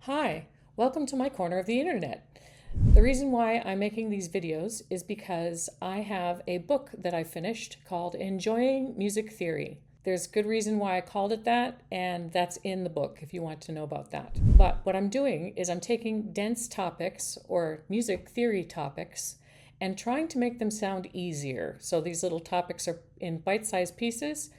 Hi, welcome to my corner of the internet. The reason why I'm making these videos is because I have a book that I finished called Enjoying Music Theory. There's good reason why I called it that, and that's in the book if you want to know about that. But what I'm doing is I'm taking dense topics or music theory topics and trying to make them sound easier. So these little topics are in bite-sized pieces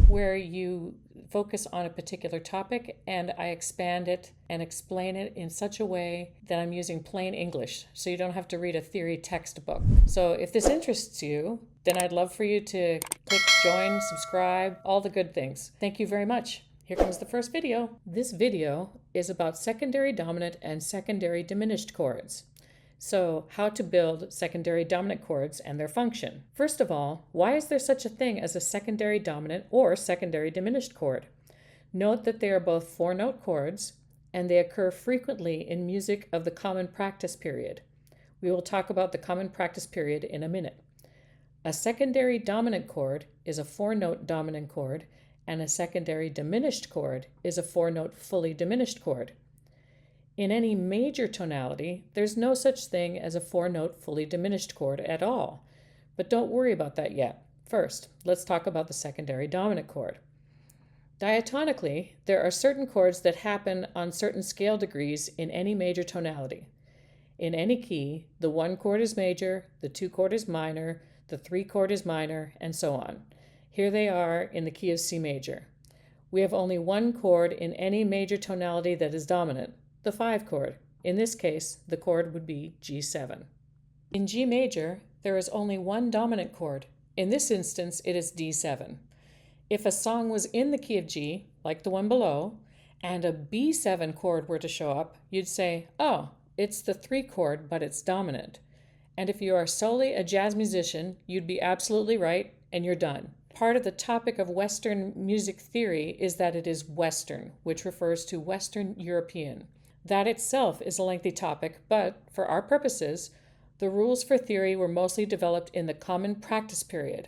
where you focus on a particular topic and I expand it and explain it in such a way that I'm using plain English, so you don't have to read a theory textbook. So if this interests you, then I'd love for you to click join, subscribe, all the good things. Thank you very much. Here comes the first video. This video is about secondary dominant and secondary diminished chords. So, how to build secondary dominant chords and their function. First of all, why is there such a thing as a secondary dominant or secondary diminished chord? Note that they are both four-note chords, and they occur frequently in music of the common practice period. We will talk about the common practice period in a minute. A secondary dominant chord is a four-note dominant chord, and a secondary diminished chord is a four-note fully diminished chord. In any major tonality, there's no such thing as a four-note fully diminished chord at all. But don't worry about that yet. First, let's talk about the secondary dominant chord. Diatonically, there are certain chords that happen on certain scale degrees in any major tonality. In any key, the 1 chord is major, the 2 chord is minor, the 3 chord is minor, and so on. Here they are in the key of C major. We have only 1 chord in any major tonality that is dominant, the 5 chord. In this case, the chord would be G7. In G major, there is only 1 dominant chord. In this instance, it is D7. If a song was in the key of G, like the one below, and a B7 chord were to show up, you'd say, oh, it's the 3 chord, but it's dominant. And if you are solely a jazz musician, you'd be absolutely right, and you're done. Part of the topic of Western music theory is that it is Western, which refers to Western European. That itself is a lengthy topic, but for our purposes, the rules for theory were mostly developed in the common practice period.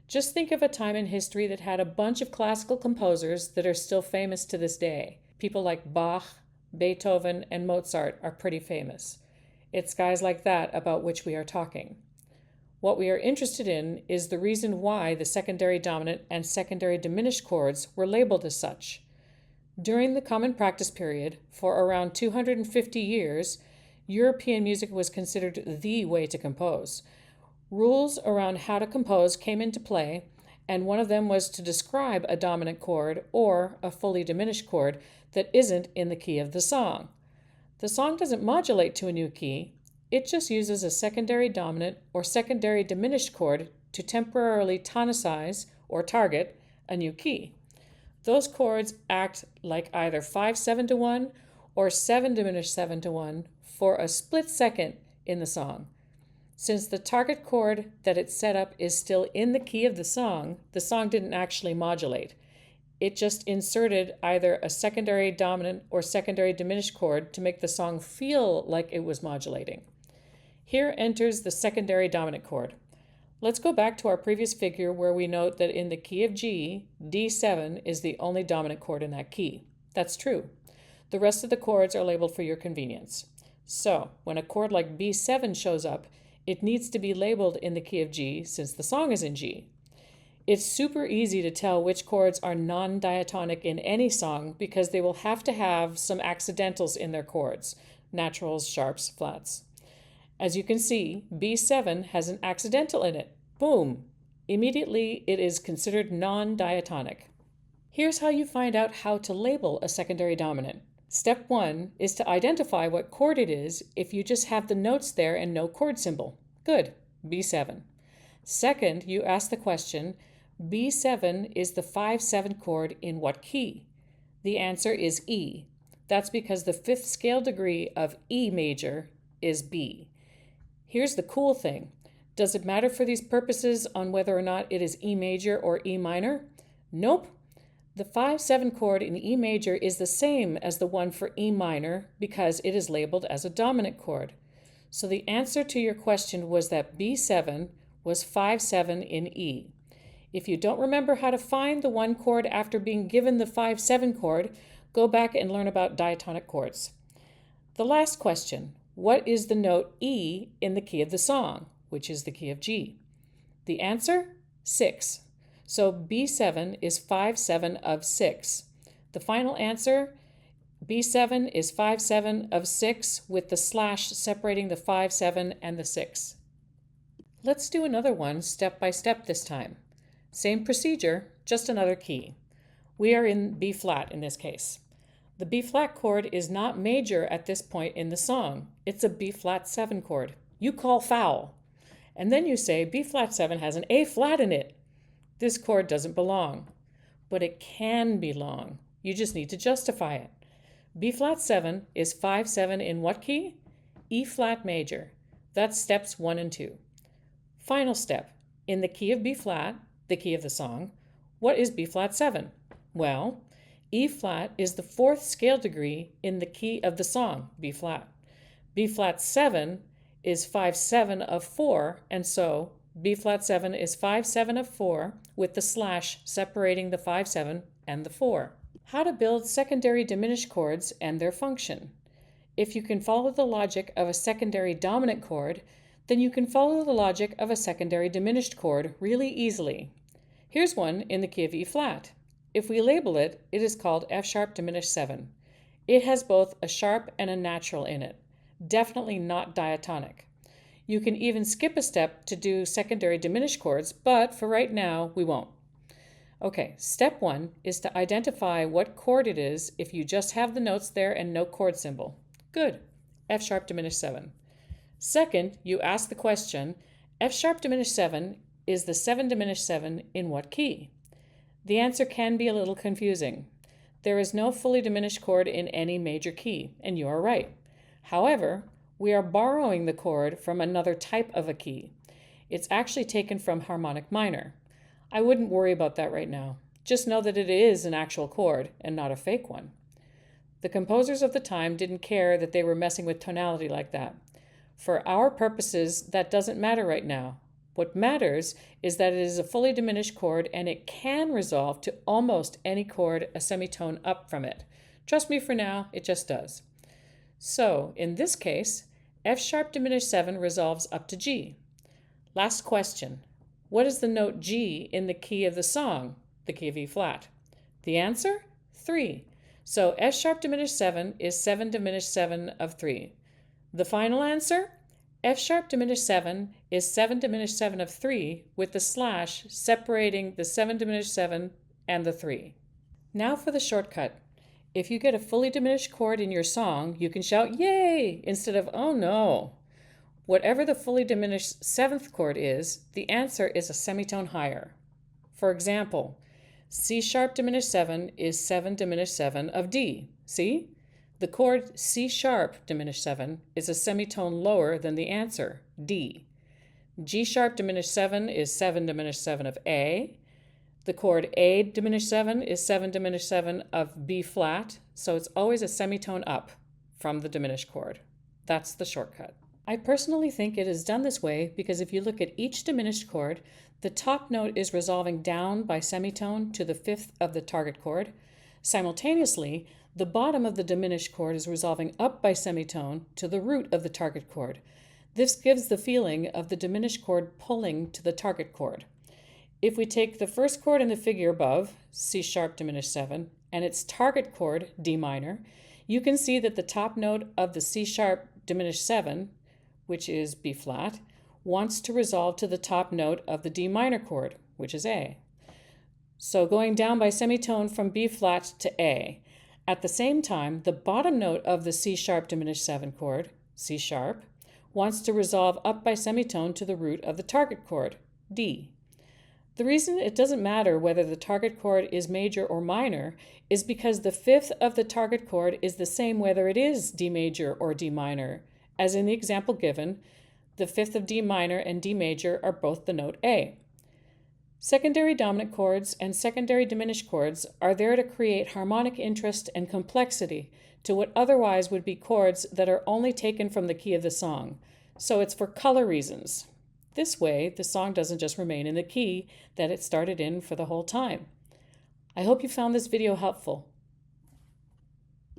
Just think of a time in history that had a bunch of classical composers that are still famous to this day. People like Bach, Beethoven, and Mozart are pretty famous. It's guys like that about which we are talking. What we are interested in is the reason why the secondary dominant and secondary diminished chords were labeled as such. During the common practice period, for around 250 years, European music was considered the way to compose. Rules around how to compose came into play, and one of them was to describe a dominant chord or a fully diminished chord that isn't in the key of the song. The song doesn't modulate to a new key, it just uses a secondary dominant or secondary diminished chord to temporarily tonicize or target a new key. Those chords act like either 5/7-1 or 7-7-1 for a split second in the song. Since the target chord that it's set up is still in the key of the song didn't actually modulate. It just inserted either a secondary dominant or secondary diminished chord to make the song feel like it was modulating. Here enters the secondary dominant chord. Let's go back to our previous figure where we note that in the key of G, D7 is the only dominant chord in that key. That's true. The rest of the chords are labeled for your convenience. So, when a chord like B7 shows up, it needs to be labeled in the key of G since the song is in G. It's super easy to tell which chords are non-diatonic in any song because they will have to have some accidentals in their chords, naturals, sharps, flats. As you can see, B7 has an accidental in it. Boom! Immediately, it is considered non-diatonic. Here's how you find out how to label a secondary dominant. Step 1 is to identify what chord it is if you just have the notes there and no chord symbol. Good, B7. Second, you ask the question, B7 is the 5/7 chord in what key? The answer is E. That's because the 5th scale degree of E major is B. Here's the cool thing. Does it matter for these purposes on whether or not it is E major or E minor? Nope. The 5/7 chord in E major is the same as the one for E minor because it is labeled as a dominant chord. So the answer to your question was that B7 was 5/7 in E. If you don't remember how to find the one chord after being given the 5/7 chord, go back and learn about diatonic chords. The last question, what is the note E in the key of the song, which is the key of G? The answer, 6. So B7 is 5/7 of 6. The final answer, B7 is 5/7 of 6 with the slash separating the 5/7 and the 6. Let's do another one step by step this time. Same procedure, just another key. We are in B flat in this case. The B flat chord is not major at this point in the song. It's a B flat 7 chord. You call foul. And then you say B flat 7 has an A flat in it. This chord doesn't belong, but it can belong. You just need to justify it. B flat 7 is 5/7 in what key? E flat major. That's steps 1 and 2. Final step, in the key of B flat, the key of the song, what is B flat 7? Well, E flat is the 4th scale degree in the key of the song, B flat. B flat 7 is 5/7 of 4, and so B flat 7 is 5/7 of 4 with the slash separating the 5/7 and the 4. How to build secondary diminished chords and their function. If you can follow the logic of a secondary dominant chord, then you can follow the logic of a secondary diminished chord really easily. Here's one in the key of E flat. If we label it, it is called F sharp diminished 7. It has both a sharp and a natural in it. Definitely not diatonic. You can even skip a step to do secondary diminished chords, but for right now, we won't. Okay, step 1 is to identify what chord it is if you just have the notes there and no chord symbol. Good, F sharp diminished 7. Second, you ask the question, F sharp diminished 7 is the 7 diminished 7 in what key? The answer can be a little confusing. There is no fully diminished chord in any major key, and you are right. However, we are borrowing the chord from another type of a key. It's actually taken from harmonic minor. I wouldn't worry about that right now. Just know that it is an actual chord and not a fake one. The composers of the time didn't care that they were messing with tonality like that. For our purposes, that doesn't matter right now. What matters is that it is a fully diminished chord and it can resolve to almost any chord a semitone up from it. Trust me, for now, it just does. So, in this case, F sharp diminished 7 resolves up to G. Last question. What is the note G in the key of the song, the key of E flat? The answer? 3. So F sharp diminished 7 is 7 diminished 7 of 3. The final answer? F sharp diminished 7 is 7 diminished 7 of 3 with the slash separating the 7 diminished 7 and the 3. Now for the shortcut. If you get a fully diminished chord in your song, you can shout, yay, instead of, oh no. Whatever the fully diminished 7th chord is, the answer is a semitone higher. For example, C sharp diminished 7 is 7 diminished 7 of D. See? The chord C sharp diminished 7 is a semitone lower than the answer, D. G sharp diminished 7 is 7 diminished 7 of A. The chord A diminished 7 is 7 diminished 7 of B flat, so it's always a semitone up from the diminished chord. That's the shortcut. I personally think it is done this way because if you look at each diminished chord, the top note is resolving down by semitone to the 5th of the target chord. Simultaneously, the bottom of the diminished chord is resolving up by semitone to the root of the target chord. This gives the feeling of the diminished chord pulling to the target chord. If we take the first chord in the figure above, C sharp diminished 7, and its target chord, D minor, you can see that the top note of the C sharp diminished 7, which is B flat, wants to resolve to the top note of the D minor chord, which is A. So going down by semitone from B flat to A. At the same time, the bottom note of the C sharp diminished 7 chord, C sharp, wants to resolve up by semitone to the root of the target chord, D. The reason it doesn't matter whether the target chord is major or minor is because the 5th of the target chord is the same whether it is D major or D minor. As in the example given, the 5th of D minor and D major are both the note A. Secondary dominant chords and secondary diminished chords are there to create harmonic interest and complexity to what otherwise would be chords that are only taken from the key of the song. So it's for color reasons. This way, the song doesn't just remain in the key that it started in for the whole time. I hope you found this video helpful.